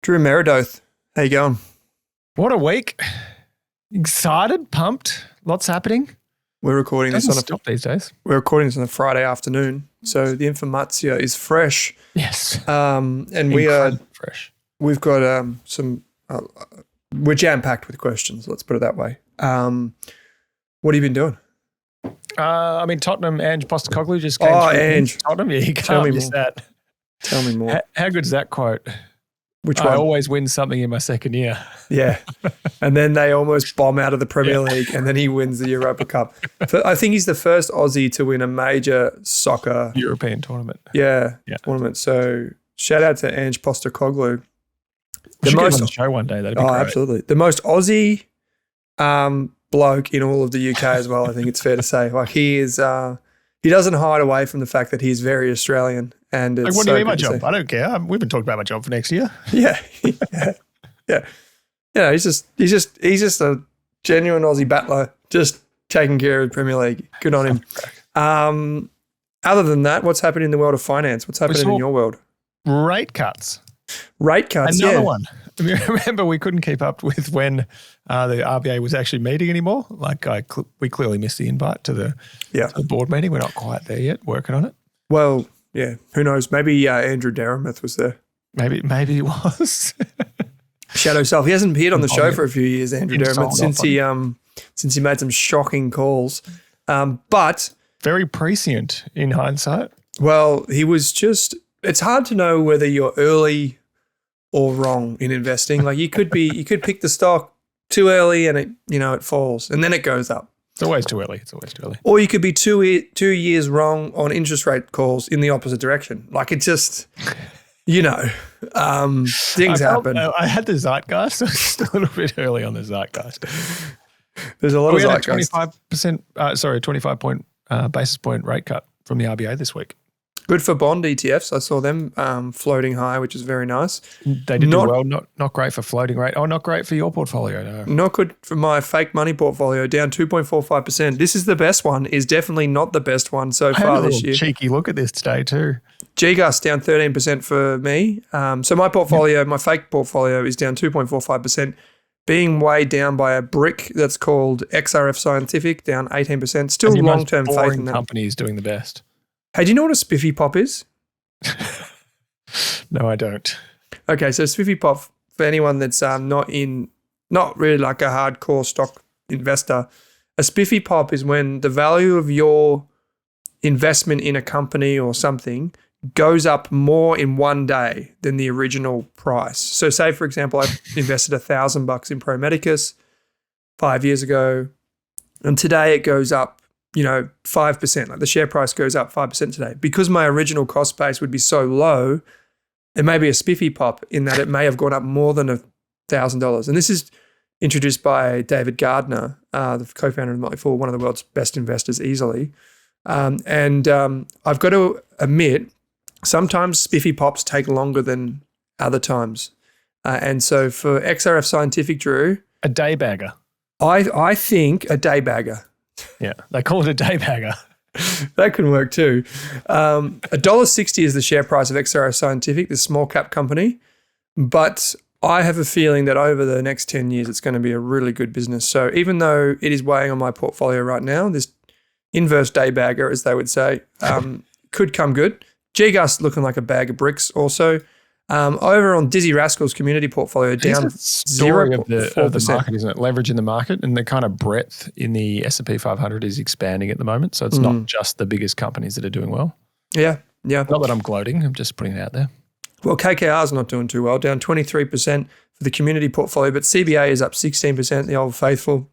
Drew Meredith, how you going? What a week. Excited, pumped, lots happening. We're recording this stop these days. We're recording this on a Friday afternoon, so the informatia is fresh. Yes. And fresh. We've got we're jam-packed with questions, let's put it that way. What have you been doing? Tottenham, Ange Postecoglou just came through. Ange. Tottenham, yeah, you can't miss that. Tell me more. How good's that quote? Which one? I always win something in my second year. Yeah. And then they almost bomb out of the Premier League and then he wins the Europa Cup. I think he's the first Aussie to win a major soccer European tournament. Tournament. So shout out to Ange Postecoglou. We should get him on the show one day. That'd be great. Absolutely. The most Aussie bloke in all of the UK as well, I think it's fair to say. Like he is he doesn't hide away from the fact that he's very Australian. And it's what do you mean my job? I don't care. We've been talking about my job for next year. Yeah. Yeah, he's just a genuine Aussie battler, just taking care of the Premier League. Good on him. Other than that, what's happening in the world of finance? What's happening in your world? Rate cuts. Another one. Remember, we couldn't keep up with when the RBA was actually meeting anymore. We clearly missed the invite to the board meeting. We're not quite there yet, working on it. Well, yeah, who knows? Maybe Andrew Derrimouth was there. Maybe he was. Shadow self. He hasn't appeared on the show for a few years, Andrew Derrimouth, since he made some shocking calls. But very prescient in hindsight. Well, he was just. It's hard to know whether you're early or wrong in investing. Like you could pick the stock too early and it falls and then it goes up. It's always too early. Or you could be 2 years wrong on interest rate calls in the opposite direction. Like it just, things happen. I had the zeitgeist. So it's a little bit early on the zeitgeist. There's a lot of zeitgeist. 25 point basis point rate cut from the RBA this week. Good for bond ETFs. I saw them floating high, which is very nice. They did do well. Not great for floating rate. Oh, not great for your portfolio. No. Not good for my fake money portfolio, down 2.45%. This is the best one. Is definitely not the best one so far this year. Cheeky look at this today too. GigaLosses down 13% for me. So my portfolio, my fake portfolio, is down 2.45%, being weighed down by a brick that's called XRF Scientific, down 18%. Still long-term faith in that. Company is doing the best. Hey, do you know what a Spiffy Pop is? No, I don't. Okay, so Spiffy Pop, for anyone that's not really like a hardcore stock investor, a Spiffy Pop is when the value of your investment in a company or something goes up more in one day than the original price. So say, for example, I invested $1,000 in Medicus 5 years ago, and today it goes up 5%, like the share price goes up 5% today. Because my original cost base would be so low, it may be a Spiffy Pop in that it may have gone up more than $1,000. And this is introduced by David Gardner, the co-founder of Motley Fool, one of the world's best investors easily. I've got to admit, sometimes Spiffy Pops take longer than other times. And so for XRF Scientific, Drew. A day bagger. I think a day bagger. Yeah, they call it a day bagger. That can work too. $1.60 is the share price of XRF Scientific, the small cap company. But I have a feeling that over the next 10 years, it's going to be a really good business. So even though it is weighing on my portfolio right now, this inverse day bagger, as they would say, could come good. GigaLosses looking like a bag of bricks also. Over on Dizzy Rascal's community portfolio, down 0.4%. Of the market, isn't it? Leverage in the market and the kind of breadth in the S&P 500 is expanding at the moment. So it's not just the biggest companies that are doing well. Yeah. Not that I'm gloating. I'm just putting it out there. Well, KKR is not doing too well, down 23% for the community portfolio, but CBA is up 16%, the old faithful.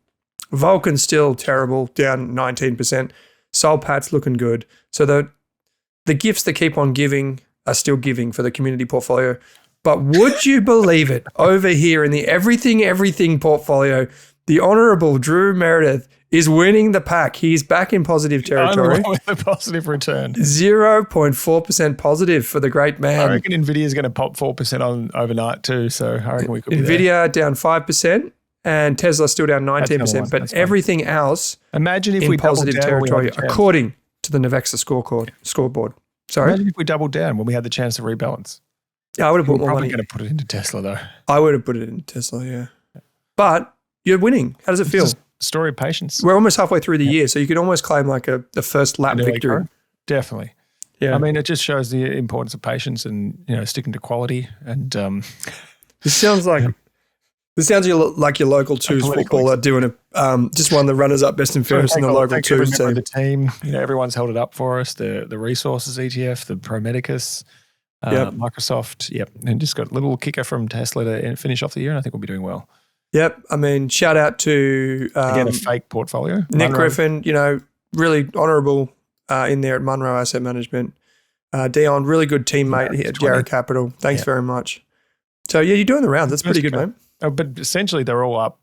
Vulcan's still terrible, down 19%. Soulpat's looking good. So the gifts that keep on giving are still giving for the community portfolio. But would you believe it? Over here in the everything portfolio, the Honourable Drew Meredith is winning the pack. He's back in positive territory. With a positive return. 0.4% positive for the great man. I reckon NVIDIA is going to pop 4% on overnight too. So I reckon we could be NVIDIA down 5% and Tesla still down 19%. But everything else imagine if in we positive territory according to the Nevexa scoreboard. Sorry? Imagine if we doubled down when we had the chance to rebalance. Yeah, I would have put more probably money. going to put it into Tesla though. I would have put it into Tesla, yeah. But you're winning. How does it feel? It's a story of patience. We're almost halfway through the year, so you could almost claim like the first lap victory. Definitely. Yeah. I mean, it just shows the importance of patience and, sticking to quality. And this sounds like like your local twos footballer doing just won the runners-up best and fairest in the local twos team. The team, everyone's held it up for us. The Resources ETF, the Medicus, Microsoft, and just got a little kicker from Tesla to finish off the year, and I think we'll be doing well. Yep. I mean, shout out to again a fake portfolio. Nick Griffin, really honourable in there at Munro Asset Management. Dion, really good teammate here at Jarrah Capital. Thanks very much. So you're doing the rounds. That's pretty good, mate. Oh, but essentially, they're all up.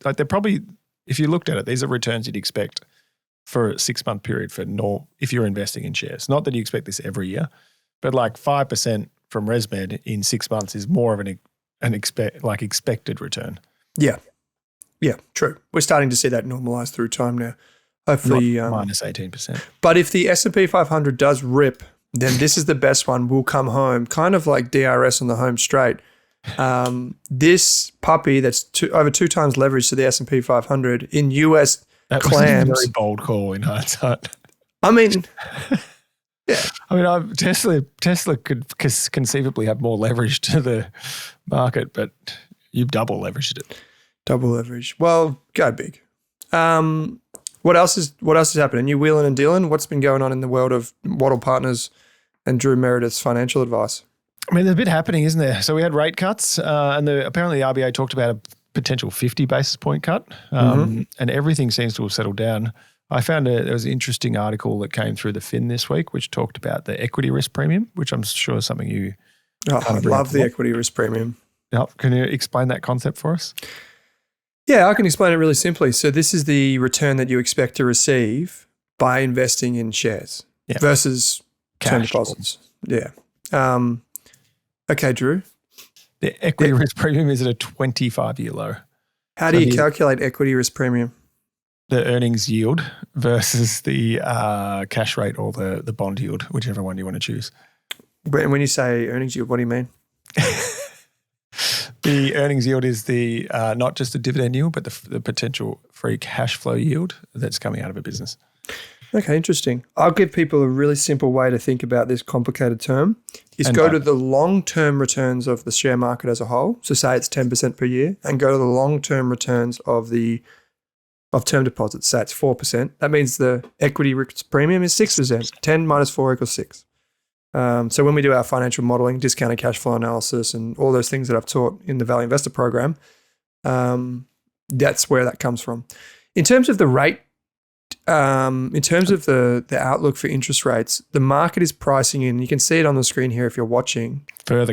Like they're probably, if you looked at it, these are returns you'd expect for a 6-month period if you're investing in shares. Not that you expect this every year, but like 5% from ResMed in 6 months is more of an expected return. Yeah. Yeah, true. We're starting to see that normalize through time now. Hopefully. Minus 18%. But if the S&P 500 does rip, then this is the best one. We'll come home, kind of like DRS on the home straight. This puppy that's over 2 times leverage to the S&P 500 in US clams. Was a very bold call in hindsight. I mean, yeah. I mean, Tesla could conceivably have more leverage to the market, but you've double leveraged it. Double leverage. Well, go big. What else is happening? You wheeling and dealing? What's been going on in the world of Waddle Partners and Drew Meredith's financial advice? I mean, there's a bit happening, isn't there? So we had rate cuts, and apparently the RBA talked about a potential 50 basis point cut, and everything seems to have settled down. I found there was an interesting article that came through the Fin this week, which talked about the equity risk premium, which I'm sure is something you. I love the equity risk premium. Yep. Can you explain that concept for us? Yeah, I can explain it really simply. So this is the return that you expect to receive by investing in shares versus term deposits. Yeah. Okay, Drew. The equity risk premium is at a 25-year low. How do you calculate equity risk premium? The earnings yield versus the cash rate or the bond yield, whichever one you want to choose. But when you say earnings yield, what do you mean? The earnings yield is the not just the dividend yield, but the potential free cash flow yield that's coming out of a business. Okay, interesting. I'll give people a really simple way to think about this complicated term is go to the long-term returns of the share market as a whole. So say it's 10% per year and go to the long-term returns of term deposits. Say it's 4%. That means the equity risk premium is 6%. 10 minus 4 equals 6. So when we do our financial modeling, discounted cash flow analysis, and all those things that I've taught in the Value Investor program, that's where that comes from. In terms of the rate, in terms of the outlook for interest rates, the market is pricing in, you can see it on the screen here if you're watching. Further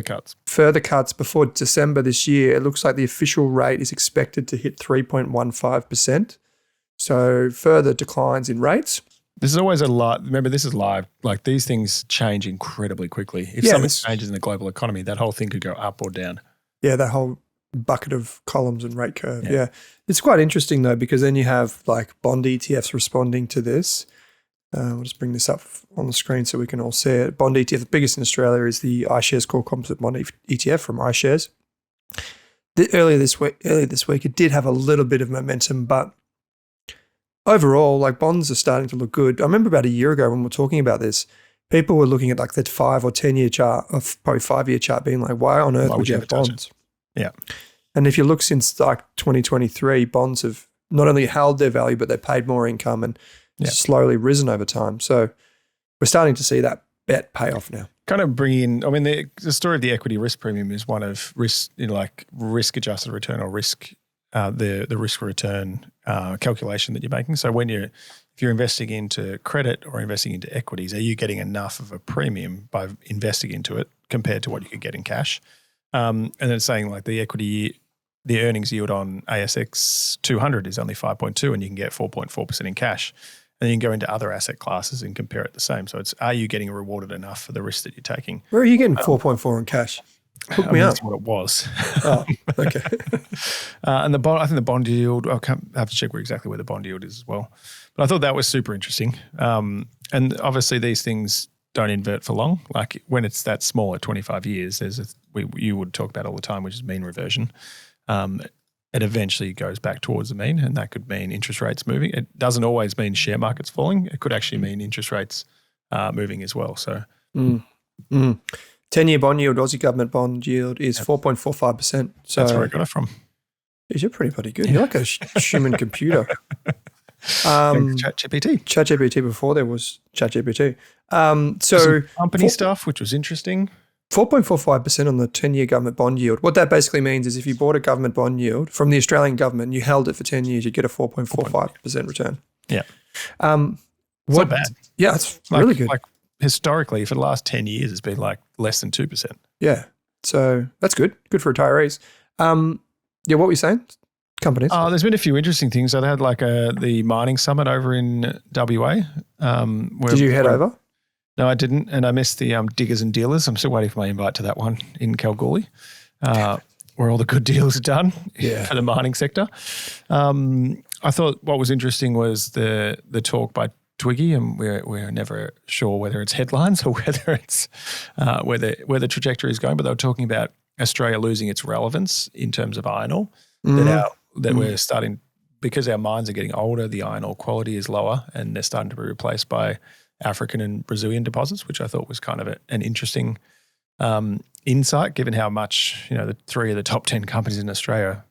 cuts before December this year. It looks like the official rate is expected to hit 3.15%. So further declines in rates. This is always a lot. Remember, this is live. Like these things change incredibly quickly. If something changes in the global economy, that whole thing could go up or down. Yeah, that whole bucket of columns and rate curve. Yeah. It's quite interesting though, because then you have like bond ETFs responding to this. We'll just bring this up on the screen so we can all see it. Bond ETF, the biggest in Australia is the iShares Core Composite Bond ETF from iShares. Earlier this week, it did have a little bit of momentum, but overall, like bonds are starting to look good. I remember about a year ago when we were talking about this, people were looking at like the 5 or 10-year chart, or probably 5-year chart, being like, why on earth would you have bonds? Yeah. And if you look since like 2023, bonds have not only held their value, but they paid more income and slowly risen over time. So we're starting to see that bet pay off now. Kind of bring in, I mean, the story of the equity risk premium is one of risk, like risk adjusted return or risk, the risk return calculation that you're making. So if you're investing into credit or investing into equities, are you getting enough of a premium by investing into it compared to what you could get in cash? And then it's saying like the earnings yield on ASX 200 is only 5.2 and you can get 4.4% in cash. And you can go into other asset classes and compare it the same. So are you getting rewarded enough for the risk that you're taking? Where are you getting 4.4 in cash? Hook me up. That's what it was. Oh, okay. And the bond, I think the bond yield, I have to check exactly where the bond yield is as well. But I thought that was super interesting. And obviously these things don't invert for long. Like when it's that small at 25 years, you would talk about all the time, which is mean reversion. It eventually goes back towards the mean, and that could mean interest rates moving. It doesn't always mean share markets falling. It could actually mean interest rates moving as well. So, 10-year bond yield, Aussie government bond yield is 4.45%. So that's where I got it from. Geez, you're pretty bloody good. You're like a human computer. ChatGPT before there was ChatGPT. So company stuff, which was interesting. 4.45% on the 10-year government bond yield. What that basically means is if you bought a government bond yield from the Australian government and you held it for 10 years, you get a 4.45% return. Yeah. It's not bad. Yeah, it's really good. Like historically, for the last 10 years, it's been like less than 2%. Yeah. So that's good. Good for retirees. What were you saying? Companies? There's been a few interesting things. I had like the mining summit over in WA. Did you head over? No, I didn't, and I missed the Diggers and Dealers. I'm still waiting for my invite to that one in Kalgoorlie, where all the good deals are done for the mining sector. I thought what was interesting was the talk by Twiggy, and we're never sure whether it's headlines or whether it's where the trajectory is going. But they were talking about Australia losing its relevance in terms of iron ore. That we're starting, because our mines are getting older, the iron ore quality is lower, and they're starting to be replaced by African and Brazilian deposits, which I thought was kind of an interesting insight, given how much the 3 of the top 10 companies in Australia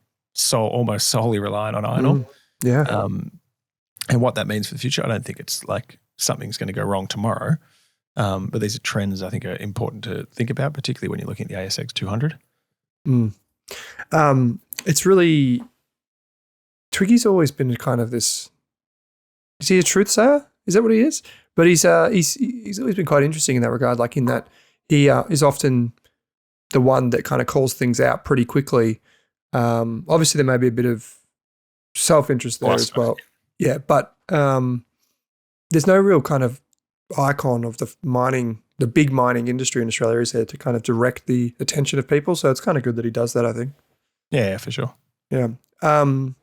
almost solely reliant on iron ore. Yeah. And what that means for the future, I don't think it's like something's going to go wrong tomorrow. But these are trends I think are important to think about, particularly when you're looking at the ASX 200. It's really, Twiggy's always been kind of this, is he a truth sayer? Is that what he is? But he's always been quite interesting in that regard, like in that he is often the one that kind of calls things out pretty quickly. Obviously, there may be a bit of self-interest there as well. Yeah, but there's no real kind of icon of the big mining industry in Australia, is there, to kind of direct the attention of people. So it's kind of good that he does that, I think. Yeah, for sure. Yeah. Go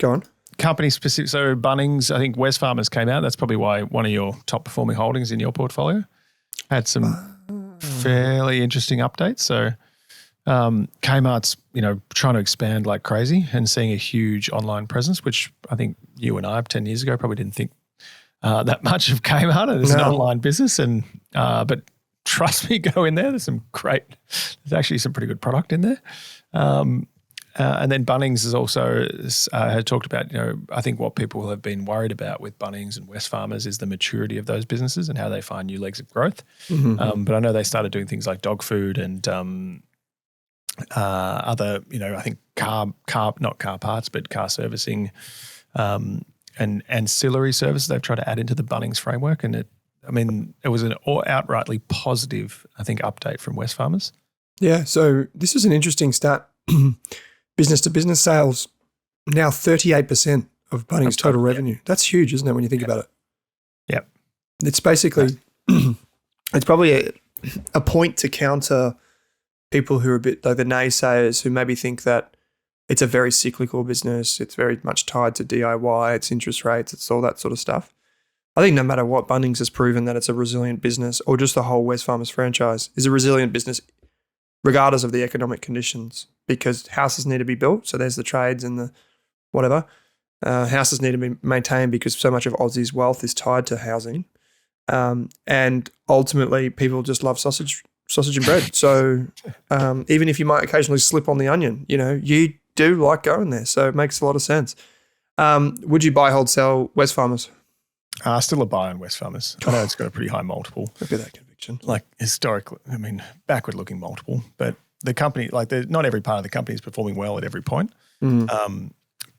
on. Company specific. So Bunnings, I think Wesfarmers came out. That's probably why one of your top performing holdings in your portfolio had some fairly interesting updates. So Kmart's, trying to expand like crazy and seeing a huge online presence, which I think you and I 10 years ago probably didn't think that much of Kmart as an online business. And but trust me, go in there. There's actually some pretty good product in there. And then Bunnings is also had talked about, I think what people have been worried about with Bunnings and Wesfarmers is the maturity of those businesses and how they find new legs of growth. Mm-hmm. But I know they started doing things like dog food and other, I think not car parts, but car servicing and ancillary services they've tried to add into the Bunnings framework. And it was an outrightly positive, I think, update from Wesfarmers. Yeah. So this is an interesting stat. Business-to-business sales, now 38% of Bunnings' total revenue. That's huge, isn't it, when you think about it? Yep. It's basically, it's probably a point to counter people who are a bit like the naysayers who maybe think that it's a very cyclical business, it's very much tied to DIY, it's interest rates, it's all that sort of stuff. I think no matter what, Bunnings has proven that it's a resilient business, or just the whole Wesfarmers franchise is a resilient business regardless of the economic conditions, because houses need to be built. So there's the trades and the whatever. Houses need to be maintained because so much of Aussie's wealth is tied to housing. And ultimately, people just love sausage and bread. So even if you might occasionally slip on the onion, you do like going there. So it makes a lot of sense. Would you buy, hold, sell Wesfarmers? Still a buy on Wesfarmers. I know it's got a pretty high multiple. Look at that conviction. Like historically, backward-looking multiple, but the company, not every part of the company is performing well at every point.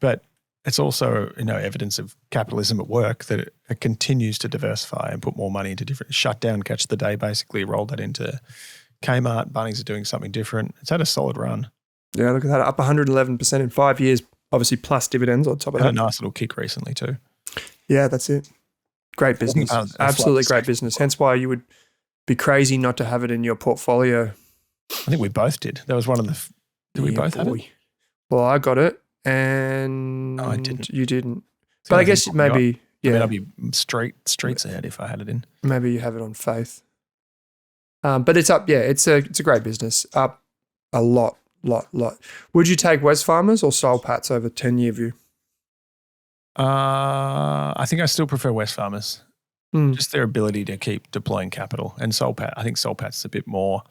But it's also, evidence of capitalism at work that it continues to diversify and put more money into different shutdown, catch the day, basically rolled that into Kmart. Bunnings are doing something different. It's had a solid run. Yeah, look at that, up 111% in 5 years, obviously plus dividends on top of that. Had a nice little kick recently too. Yeah, that's it. Great business. Absolutely great business. Hence why you would be crazy not to have it in your portfolio. I think we both did. That was one of the... Did we both have it? Well, I got it and I didn't. You didn't. But I guess maybe I mean, I'd be streets ahead if I had it in. Maybe you have it on faith. But it's up. Yeah, it's a great business. Up a lot. Would you take Wesfarmers or Soul Patts over 10-year view? I think I still prefer Wesfarmers. Just their ability to keep deploying capital. And Soul Patts, I think Soul Patts is a bit more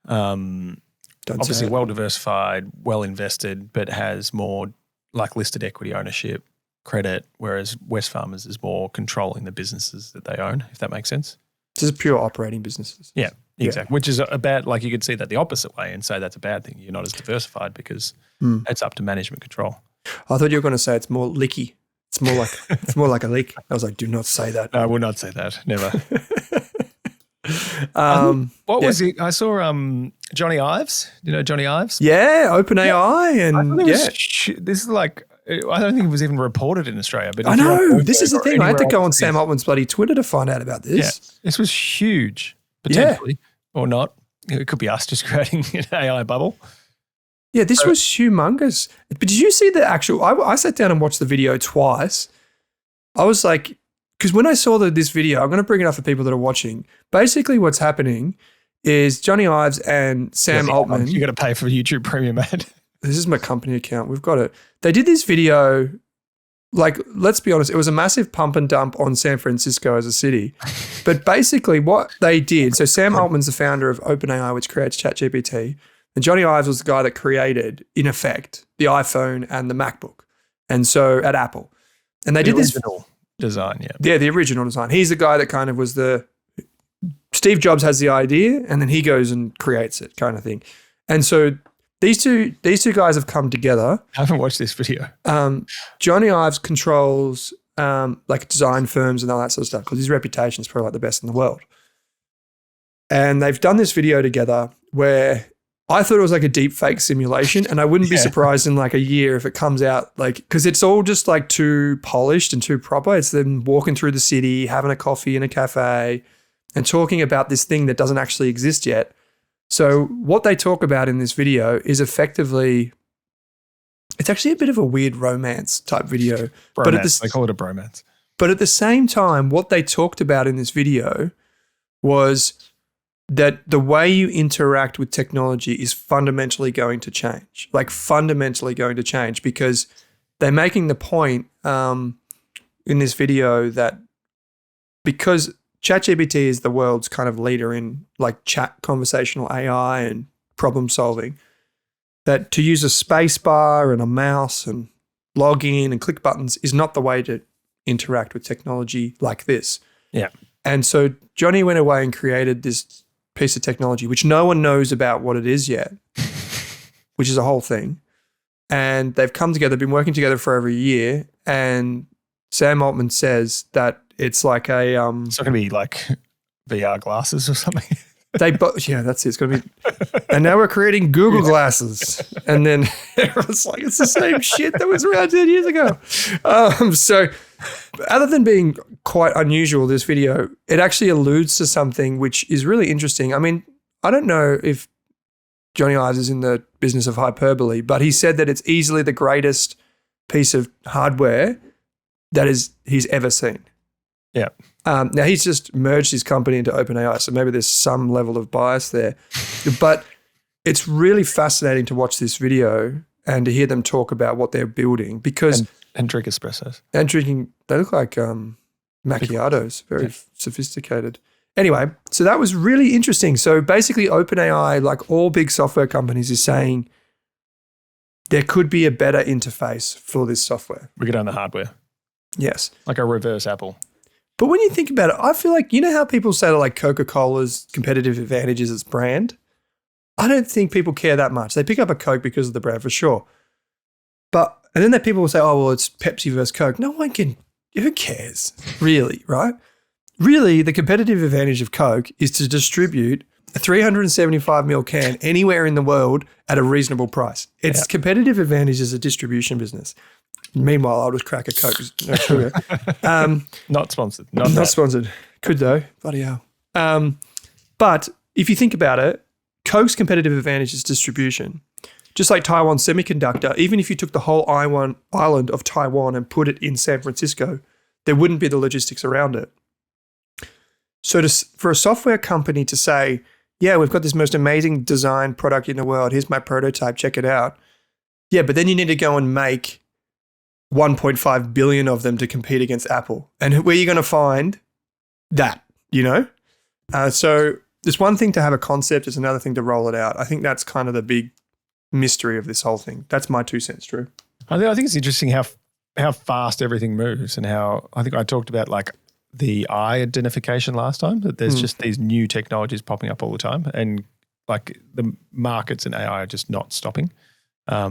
obviously well diversified, well invested, but has more like listed equity ownership, credit, whereas Wesfarmers is more controlling the businesses that they own, if that makes sense. Just pure operating businesses. Yeah, exactly. Which is a bad, like you could see that the opposite way and say that's a bad thing. You're not as diversified because it's up to management control. I thought you were going to say it's more licky. It's more like a leak. I was like, do not say that. No, I will not say that. Never. What was it? I saw Johnny Ives. You know Johnny Ives? Yeah, OpenAI and this is like, I don't think it was even reported in Australia. But I know. This is the thing. I had to go on Sam Altman's bloody Twitter to find out about this. Yeah, this was huge, potentially, or not. It could be us just creating an AI bubble. Yeah, this was humongous. But did you see the actual? I sat down and watched the video twice. I was like, because when I saw this video, I'm going to bring it up for people that are watching. Basically, what's happening is Johnny Ives and Sam Altman. You got to pay for YouTube Premium ad. This is my company account. We've got it. They did this video, like, let's be honest, it was a massive pump and dump on San Francisco as a city. But basically what they did, so Sam Altman's the founder of OpenAI, which creates ChatGPT, and Johnny Ives was the guy that created, in effect, the iPhone and the MacBook. And so at Apple. And they did this. The original design, yeah. Yeah, the original design. He's the guy that kind of was Steve Jobs has the idea and then he goes and creates it kind of thing. And so these two guys have come together. I haven't watched this video. Johnny Ives controls like design firms and all that sort of stuff because his reputation is probably like the best in the world. And they've done this video together where I thought it was like a deep fake simulation and I wouldn't be surprised in like a year if it comes out like, because it's all just like too polished and too proper. It's them walking through the city, having a coffee in a cafe and talking about this thing that doesn't actually exist yet. So what they talk about in this video is effectively, it's actually a bit of a weird romance type video. Bromance. They call it a bromance. But at the same time, what they talked about in this video was that the way you interact with technology is fundamentally going to change, like fundamentally going to change, because they're making the point in this video that because ChatGPT is the world's kind of leader in like chat conversational AI and problem solving, that to use a space bar and a mouse and log in and click buttons is not the way to interact with technology like this. Yeah. And so Johnny went away and created this piece of technology, which no one knows about what it is yet, which is a whole thing. And they've come together, been working together for over a year. And Sam Altman says that it's like a it's not going to be like VR glasses or something. Yeah, that's it. It's going to be. And now we're creating Google glasses. And then everyone's like, it's the same shit that was around 10 years ago. So other than being quite unusual, this video, it actually alludes to something which is really interesting. I mean, I don't know if Johnny Ives is in the business of hyperbole, but he said that it's easily the greatest piece of hardware that he's ever seen. Yeah. Now, he's just merged his company into OpenAI, so maybe there's some level of bias there. But it's really fascinating to watch this video and to hear them talk about what they're building because and drink espressos. And drinking, they look like macchiatos, very sophisticated. Anyway, so that was really interesting. So basically OpenAI, like all big software companies, is saying there could be a better interface for this software. We could own the hardware. Yes. Like a reverse Apple. But when you think about it, I feel like, you know how people say that like Coca-Cola's competitive advantage is its brand? I don't think people care that much. They pick up a Coke because of the brand for sure. And then people will say, oh, well, it's Pepsi versus Coke. No one can, who cares? Really, right? Really, the competitive advantage of Coke is to distribute a 375 ml can anywhere in the world at a reasonable price. Its competitive advantage is a distribution business. Meanwhile, I'll just crack a Coke. No sugar. Not sponsored. Not sponsored. Could though. Bloody hell. But if you think about it, Coke's competitive advantage is distribution. Just like Taiwan Semiconductor, even if you took the whole island of Taiwan and put it in San Francisco, there wouldn't be the logistics around it. So for a software company to say, yeah, we've got this most amazing design product in the world. Here's my prototype. Check it out. Yeah, but then you need to go and make 1.5 billion of them to compete against Apple. And where are you going to find that, So there's one thing to have a concept. It's another thing to roll it out. I think that's kind of the big mystery of this whole thing. That's my 2 cents, Drew. I think it's interesting how fast everything moves, and how I think I talked about like the eye identification last time, that there's just these new technologies popping up all the time, and like the markets and AI are just not stopping. I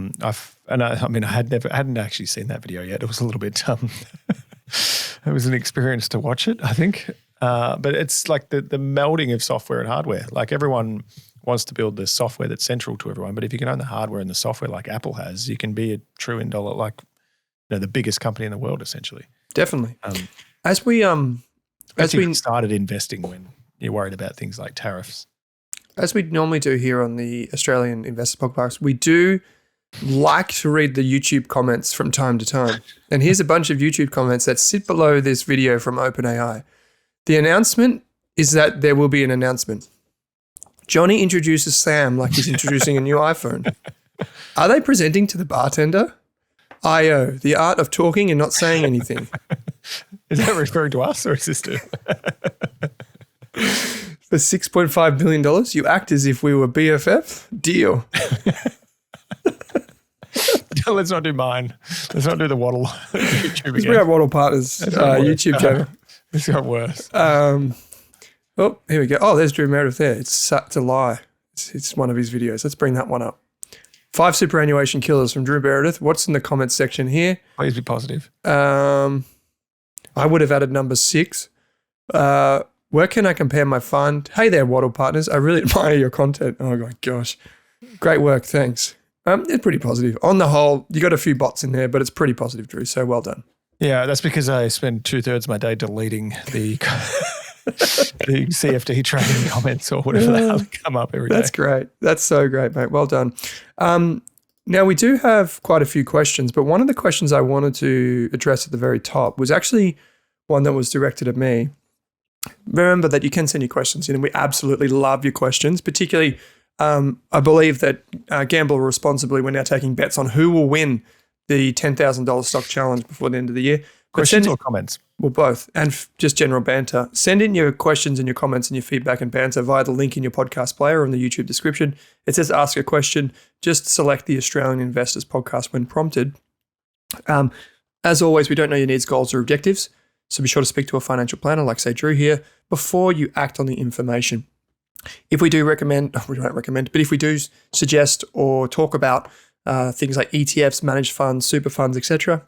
hadn't actually seen that video yet. It was a little bit it was an experience to watch it, I think. But it's like the melding of software and hardware. Like everyone wants to build the software that's central to everyone, but if you can own the hardware and the software like Apple has, you can be a trillion dollar, like the biggest company in the world essentially. Definitely. As we started investing when you're worried about things like tariffs. As we normally do here on the Australian Investor Podcast, we do like to read the YouTube comments from time to time. And here's a bunch of YouTube comments that sit below this video from OpenAI. The announcement is that there will be an announcement. Johnny introduces Sam like he's introducing a new iPhone. Are they presenting to the bartender? IO, the art of talking and not saying anything. Is that referring to us or is this to? For $6.5 billion, you act as if we were BFF? Deal. Let's not do mine. Let's not do the Waddle YouTube again. We have Waddle Partners YouTube channel. It's got worse. Oh, here we go. Oh, there's Drew Meredith there. It's a lie. It's one of his videos. Let's bring that one up. 5 superannuation killers from Drew Meredith. What's in the comments section here? Please be positive. I would have added number 6. Where can I compare my fund? Hey there, Waddle Partners. I really admire your content. Oh my gosh. Great work. Thanks. It's pretty positive. On the whole, you got a few bots in there, but it's pretty positive, Drew. So well done. Yeah, that's because I spend 2/3 of my day deleting the CFD trading comments or whatever they come up every day. That's great. That's so great, mate. Well done. Now, we do have quite a few questions, but one of the questions I wanted to address at the very top was actually one that was directed at me. Remember that you can send your questions in, and we absolutely love your questions, particularly I believe that Gamble Responsibly, we're now taking bets on who will win the $10,000 stock challenge before the end of the year. Questions or comments? Well, both. And just general banter. Send in your questions and your comments and your feedback and banter via the link in your podcast player or in the YouTube description. It says ask a question. Just select the Australian Investors Podcast when prompted. As always, we don't know your needs, goals, or objectives. So be sure to speak to a financial planner, like say Drew here, before you act on the information. If we do recommend, we don't recommend, but if we do suggest or talk about things like ETFs, managed funds, super funds, etc.,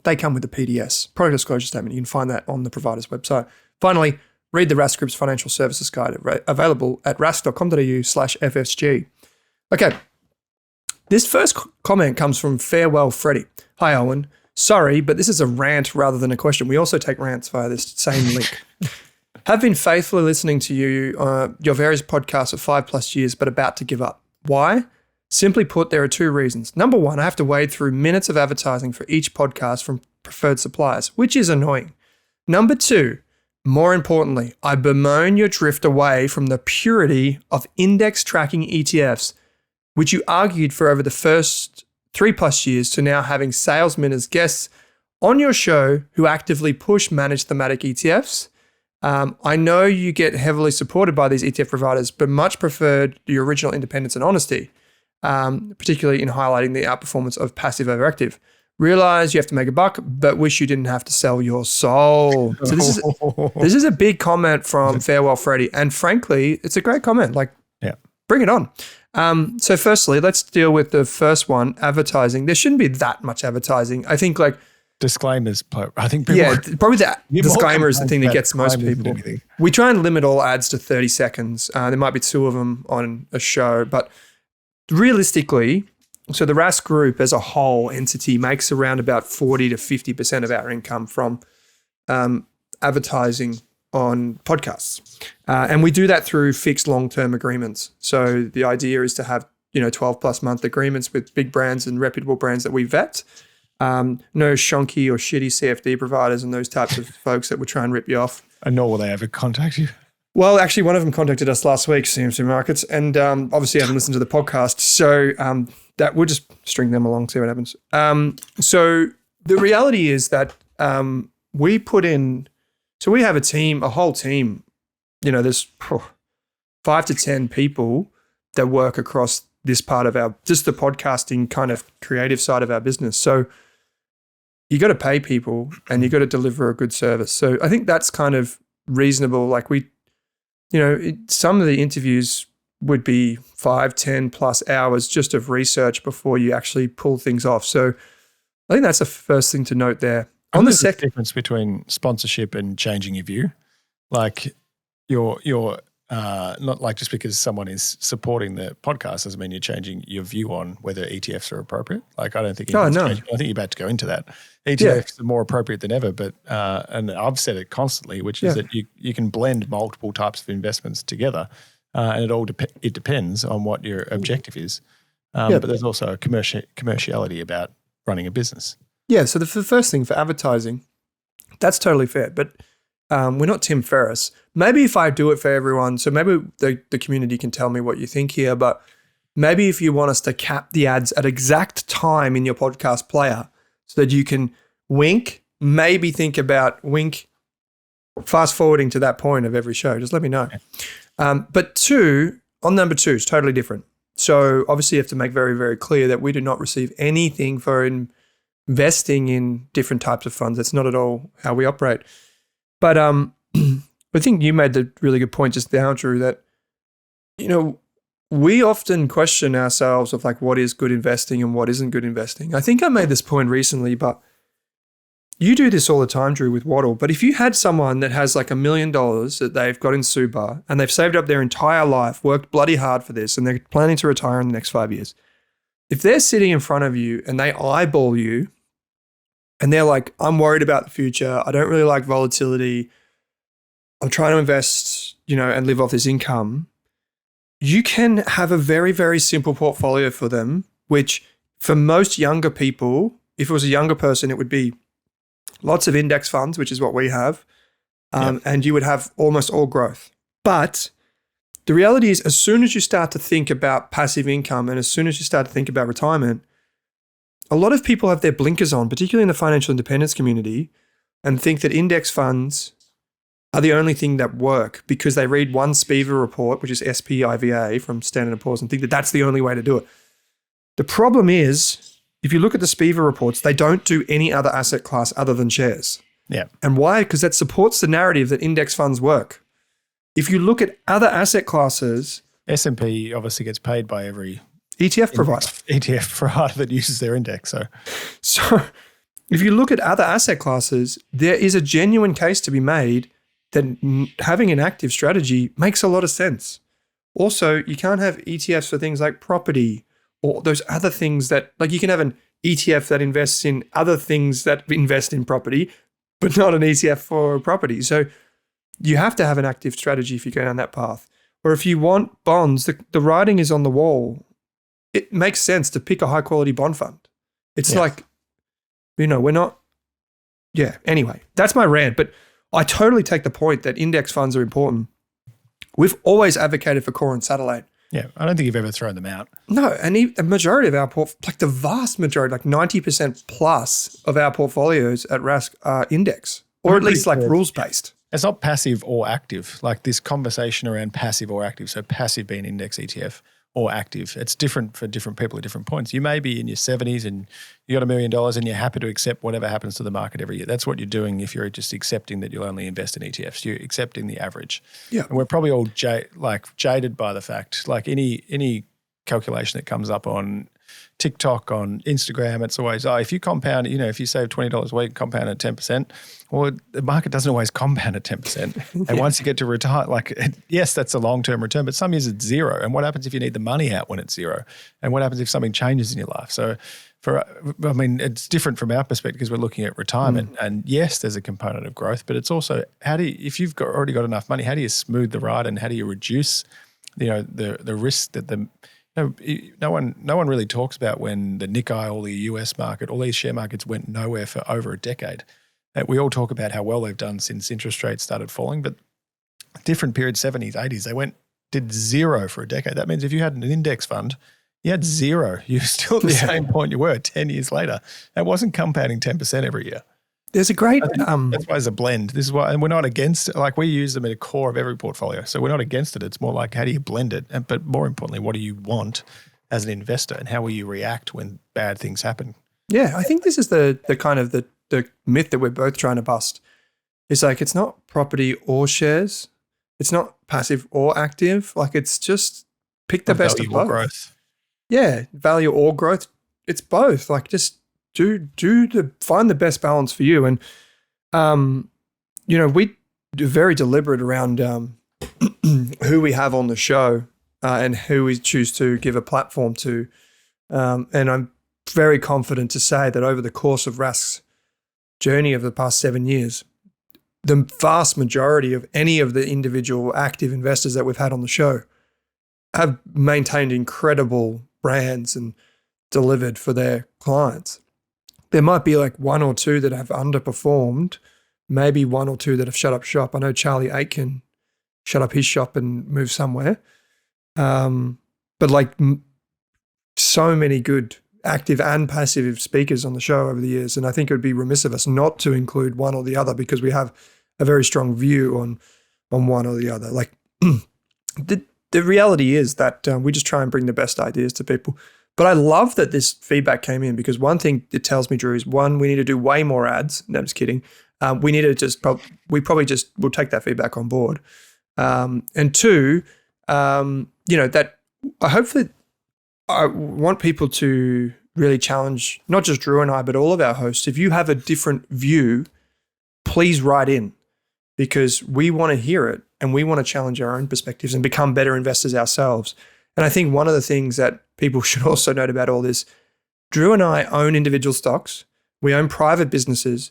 they come with the PDS, product disclosure statement. You can find that on the provider's website. Finally, read the Rask Group's financial services guide available at rask.com.au/FSG. Okay, this first comment comes from Farewell Freddy. Hi, Owen. Sorry, but this is a rant rather than a question. We also take rants via this same link. Have been faithfully listening to your various podcasts for 5+ years, but about to give up. Why? Simply put, there are 2 reasons. Number 1, I have to wade through minutes of advertising for each podcast from preferred suppliers, which is annoying. Number 2, more importantly, I bemoan your drift away from the purity of index tracking ETFs, which you argued for over the first 3+ years, to now having salesmen as guests on your show who actively push managed thematic ETFs. I know you get heavily supported by these ETF providers, but much preferred your original independence and honesty, particularly in highlighting the outperformance of passive over active. Realize you have to make a buck, but wish you didn't have to sell your soul. So this is a big comment from Farewell Freddy, and frankly, it's a great comment. Like, yeah, bring it on. So firstly, let's deal with the first one, advertising. There shouldn't be that much advertising. I think like disclaimers. I think people probably the disclaimer is the thing that gets most people. We try and limit all ads to 30 seconds. There might be 2 of them on a show, but realistically, so the Rask Group as a whole entity makes around about 40 to 50% of our income from advertising on podcasts. And we do that through fixed long-term agreements. So the idea is to have 12+ month agreements with big brands and reputable brands that we vet. No shonky or shitty CFD providers and those types of folks that will try and rip you off. And nor will they ever contact you. Well, actually, one of them contacted us last week, CMC Markets, and obviously haven't listened to the podcast. So that we'll just string them along, see what happens. So the reality is that we put in, so we have a whole team, there's 5 to 10 people that work across this part of just the podcasting kind of creative side of our business. So you got to pay people and you got to deliver a good service. So I think that's kind of reasonable. Like some of the interviews would be 5, 10 plus hours just of research before you actually pull things off. So I think that's the first thing to note there. On the second difference between sponsorship and changing your view, like you're not like just because someone is supporting the podcast doesn't mean you're changing your view on whether ETFs are appropriate. Like I don't think. No. I think you're about to go into that. ETFs are more appropriate than ever, but and I've said it constantly, which is that you can blend multiple types of investments together, and it depends on what your objective is. But there's also a commerciality about running a business. Yeah. So the first thing for advertising, that's totally fair, but we're not Tim Ferriss. Maybe if I do it for everyone, so maybe the community can tell me what you think here, but maybe if you want us to cap the ads at exact time in your podcast player so that you can maybe think about fast forwarding to that point of every show, just let me know. But on number 2, it's totally different. So obviously you have to make very, very clear that we do not receive anything for investing in different types of funds. That's not at all how we operate. But I think you made the really good point just now, Drew, that, we often question ourselves of like what is good investing and what isn't good investing. I think I made this point recently, but you do this all the time, Drew, with Waddle. But if you had someone that has like $1 million that they've got in super and they've saved up their entire life, worked bloody hard for this, and they're planning to retire in the next 5 years, if they're sitting in front of you and they eyeball you and they're like, I'm worried about the future, I don't really like volatility, I'm trying to invest, and live off this income, you can have a very, very simple portfolio for them, which for most younger people, if it was a younger person, it would be lots of index funds, which is what we have, and you would have almost all growth. But the reality is, as soon as you start to think about passive income and as soon as you start to think about retirement, a lot of people have their blinkers on, particularly in the financial independence community, and think that index funds are the only thing that work because they read one SPIVA report, which is SPIVA from Standard & Poor's, and think that that's the only way to do it. The problem is, if you look at the SPIVA reports, they don't do any other asset class other than shares. Yeah. And why? Because that supports the narrative that index funds work. If you look at other asset classes, S&P obviously gets paid by every ETF provider. ETF provider that uses their index. So if you look at other asset classes, there is a genuine case to be made that having an active strategy makes a lot of sense. Also, you can't have ETFs for things like property or those other things that, like you can have an ETF that invests in other things that invest in property, but not an ETF for property. So you have to have an active strategy if you go down that path. Or if you want bonds, the writing is on the wall. It makes sense to pick a high quality bond fund. It's like, we're not, anyway, that's my rant. But I totally take the point that index funds are important. We've always advocated for core and satellite. Yeah, I don't think you've ever thrown them out. No, and the majority of our the vast majority, like 90% plus of our portfolios at Rask are index, or at least like rules-based. It's not passive or active, like this conversation around passive or active. So passive being index ETF or active. It's different for different people at different points. You may be in your 70s and you got $1 million and you're happy to accept whatever happens to the market every year. That's what you're doing if you're just accepting that you'll only invest in ETFs. You're accepting the average. Yeah. And we're probably all jaded by the fact, like any calculation that comes up on TikTok, on Instagram, it's always, if you compound, if you save $20 a week, compound at 10%, well, the market doesn't always compound at 10%. And once you get to retire, yes, that's a long-term return, but some years it's zero. And what happens if you need the money out when it's zero? And what happens if something changes in your life? So it's different from our perspective because we're looking at retirement. And yes, there's a component of growth, but it's also if you've already got enough money, how do you smooth the ride and how do you reduce, the risk that No one really talks about when the Nikkei or the US market, all these share markets went nowhere for over a decade. We all talk about how well they've done since interest rates started falling, but different periods, 70s, 80s, they did zero for a decade. That means if you had an index fund, you had zero. You're still at the same point you were 10 years later. That wasn't compounding 10% every year. There's a great... That's why it's a blend. This is why, and we're not against it. Like we use them at a core of every portfolio. So we're not against it. It's more like, how do you blend it? But more importantly, what do you want as an investor, and how will you react when bad things happen? Yeah, I think this is the kind of the myth that we're both trying to bust. It's like, it's not property or shares. It's not passive or active. Like, it's just pick the best of both. Growth. Yeah, value or growth. It's both. Like, just find the best balance for you. And, we do very deliberate around who we have on the show and who we choose to give a platform to. And I'm very confident to say that over the course of Rask's journey of the past 7 years, the vast majority of any of the individual active investors that we've had on the show have maintained incredible brands and delivered for their clients. There might be like one or two that have underperformed, maybe one or two that have shut up shop. I know Charlie Aitken shut up his shop and moved somewhere. But like so many good active and passive speakers on the show over the years. And I think it would be remiss of us not to include one or the other, because we have a very strong view on one or the other. Like the reality is that we just try and bring the best ideas to people. But I love that this feedback came in, because one thing it tells me, Drew, is one, we need to do way more ads. No, I'm just kidding. We need to we'll take that feedback on board. And two, that I want people to really challenge not just Drew and I, but all of our hosts. If you have a different view, please write in, because we want to hear it and we want to challenge our own perspectives and become better investors ourselves. And I think one of the things that people should also note about all this, Drew and I own individual stocks, we own private businesses,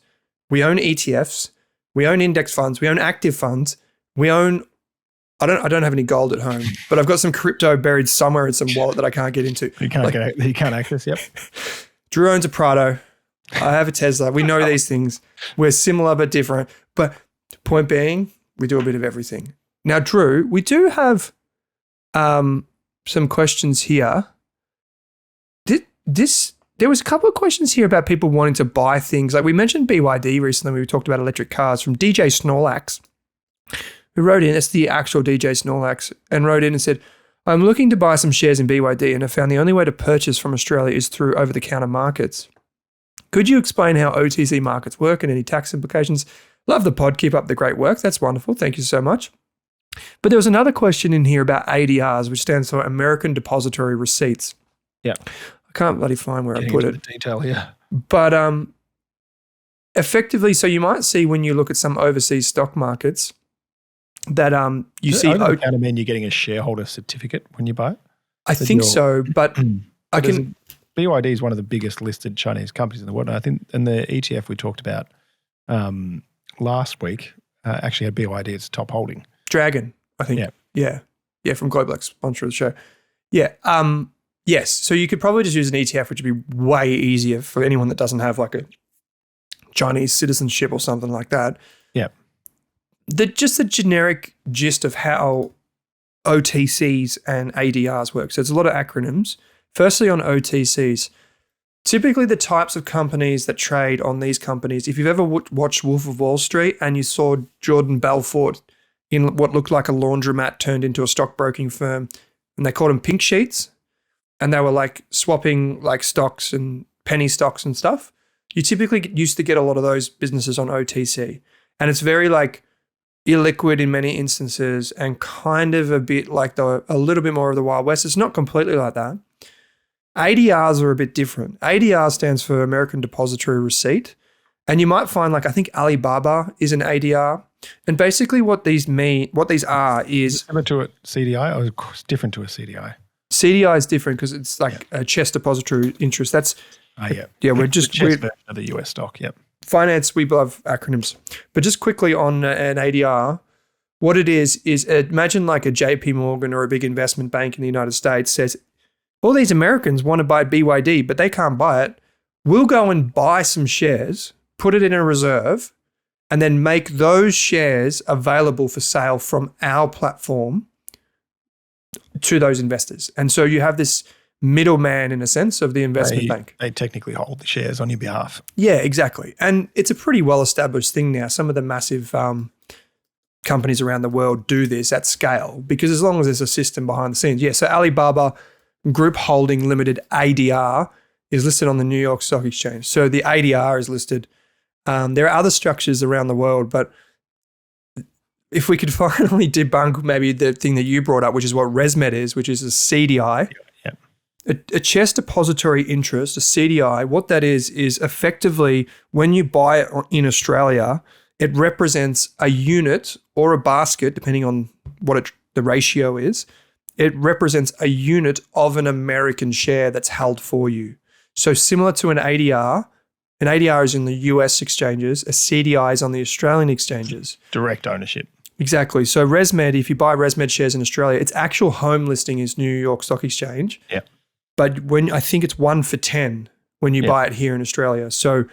we own ETFs, we own index funds, we own active funds, we own, I don't have any gold at home, but I've got some crypto buried somewhere in some wallet that I can't get into. You can't access, yep. Drew owns a Prado. I have a Tesla. We know these things. We're similar but different. But point being, we do a bit of everything. Now, Drew, we do have some questions here. There was a couple of questions here about people wanting to buy things. Like we mentioned BYD recently. We talked about electric cars from DJ Snorlax, who wrote in. It's the actual DJ Snorlax, and wrote in and said, "I'm looking to buy some shares in BYD and have found the only way to purchase from Australia is through over-the-counter markets. Could you explain how OTC markets work and any tax implications? Love the pod. Keep up the great work." That's wonderful. Thank you so much. But there was another question in here about ADRs, which stands for American Depository Receipts. Yeah. I can't bloody find where I put it. The detail here. But effectively, so you might see when you look at some overseas stock markets that you see... Over the counter mean you're getting a shareholder certificate when you buy it? I think so, but I can... BYD is one of the biggest listed Chinese companies in the world. And I think in the ETF we talked about last week actually had BYD as a top holding. Dragon, I think. Yeah, from Global, sponsor of the show. Yeah. Yes. So you could probably just use an ETF, which would be way easier for anyone that doesn't have like a Chinese citizenship or something like that. Yeah. Just the generic gist of how OTCs and ADRs work. So it's a lot of acronyms. Firstly, on OTCs, typically the types of companies that trade on these companies, if you've ever watched Wolf of Wall Street and you saw Jordan Belfort in what looked like a laundromat turned into a stockbroking firm, and they called them pink sheets, and they were like swapping like stocks and penny stocks and stuff, you typically used to get a lot of those businesses on OTC. And it's very like illiquid in many instances and kind of a bit like a little bit more of the Wild West. It's not completely like that. ADRs are a bit different. ADR stands for American Depository Receipt. And you might find like, I think Alibaba is an ADR. And basically what these are is... Similar to a CDI or different to a CDI? CDI is different because it's like a CHESS depository interest. That's... we're just... The CHESS version of the US stock, yep. Finance, we love acronyms. But just quickly on an ADR, what it is imagine like a JP Morgan or a big investment bank in the United States says, all these Americans want to buy BYD, but they can't buy it. We'll go and buy some shares, put it in a reserve, and then make those shares available for sale from our platform to those investors. And so you have this middleman, in a sense, of the investment bank. They technically hold the shares on your behalf. Yeah, exactly. And it's a pretty well-established thing now. Some of the massive companies around the world do this at scale because as long as there's a system behind the scenes. Yeah, so Alibaba Group Holding Limited, ADR, is listed on the New York Stock Exchange. So the ADR is listed. There are other structures around the world, but if we could finally debunk maybe the thing that you brought up, which is what ResMed is, which is a CDI, a CHESS depository interest, a CDI, what that is effectively when you buy it in Australia, it represents a unit or a basket, depending on what the ratio is. It represents a unit of an American share that's held for you. So similar to an ADR is in the US exchanges, a CDI is on the Australian exchanges. Direct ownership. Exactly. So ResMed, if you buy ResMed shares in Australia, its actual home listing is New York Stock Exchange. Yeah. But I think it's 1 for 10 when you buy it here in Australia. So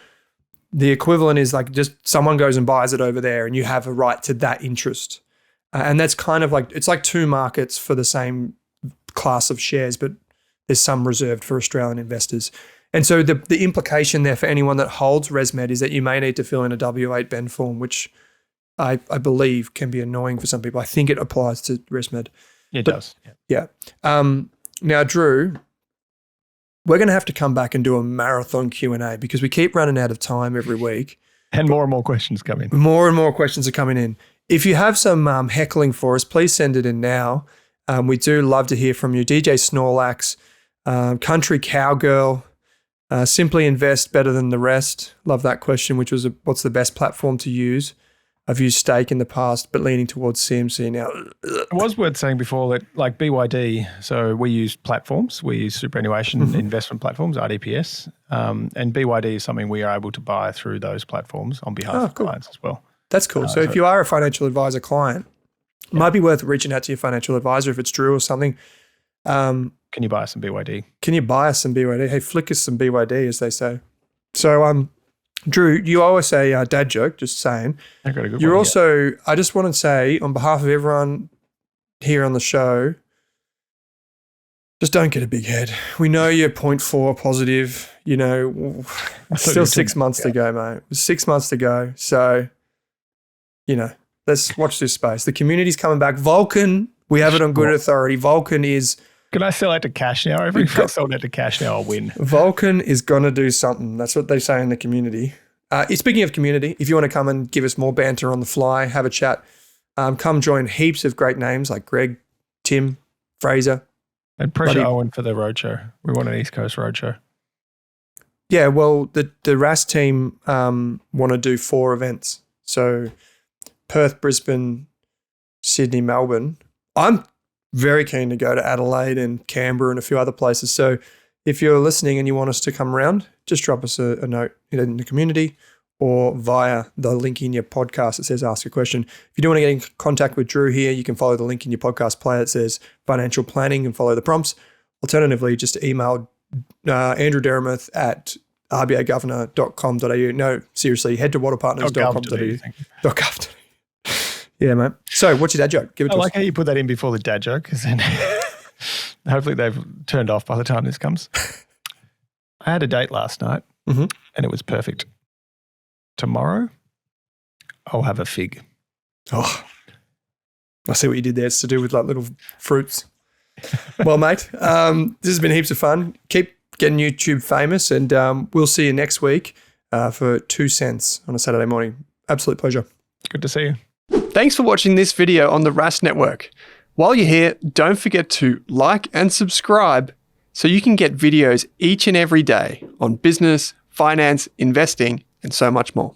the equivalent is like just someone goes and buys it over there and you have a right to that interest. And that's kind of like, it's like two markets for the same class of shares, but there's some reserved for Australian investors. And so the implication there for anyone that holds ResMed is that you may need to fill in a W8 bend form, which I believe can be annoying for some people. I think it applies to ResMed. It does. Yeah. Now, Drew, we're going to have to come back and do a marathon Q&A because we keep running out of time every week. And more and more questions come in. More and more questions are coming in. If you have some heckling for us, please send it in now. We do love to hear from you. DJ Snorlax, Country Cowgirl, Simply Invest Better Than the Rest. Love that question, which was what's the best platform to use? I've used Stake in the past, but leaning towards CMC now. It was worth saying before that like BYD, so we use platforms. We use superannuation investment platforms, RDPS. And BYD is something we are able to buy through those platforms on behalf of clients as well. That's cool. So if you are a financial advisor client, it might be worth reaching out to your financial advisor if it's Drew or something. Can you buy us some BYD? Can you buy us some BYD? Hey, flick us some BYD, as they say. So, Drew, you always say dad joke, just saying. I got a good You're one, also, I just want to say on behalf of everyone here on the show, just don't get a big head. We know you're 0.4 positive, you know, still 6 months to go, mate. 6 months to go. So, you know, let's watch this space. The community's coming back. Vulcan, we have it on good authority. Vulcan is... Can I sell out to cash now? If I sold out to cash now, I'll win. Vulcan is going to do something. That's what they say in the community. Speaking of community, if you want to come and give us more banter on the fly, have a chat, come join heaps of great names like Greg, Tim, Fraser. And pressure Owen for the roadshow. We want an East Coast roadshow. Yeah, well, the Rask team want to do 4 events. So Perth, Brisbane, Sydney, Melbourne. I'm very keen to go to Adelaide and Canberra and a few other places. So if you're listening and you want us to come around, just drop us a note in the community or via the link in your podcast that says ask a question. If you do want to get in contact with Drew here, you can follow the link in your podcast player that says financial planning and follow the prompts. Alternatively, just email Andrew Dermuth at rbagovernor.com.au. No, seriously, head to waterpartners.com.au. Yeah, mate. So what's your dad joke? Give it to us. I like how you put that in before the dad joke because then hopefully they've turned off by the time this comes. I had a date last night and it was perfect. Tomorrow, I'll have a fig. Oh, I see what you did there. It's to do with like little fruits. Well, mate, this has been heaps of fun. Keep getting YouTube famous and we'll see you next week for 2 cents on a Saturday morning. Absolute pleasure. Good to see you. Thanks for watching this video on the Rask Network. While you're here, don't forget to like and subscribe so you can get videos each and every day on business, finance, investing, and so much more.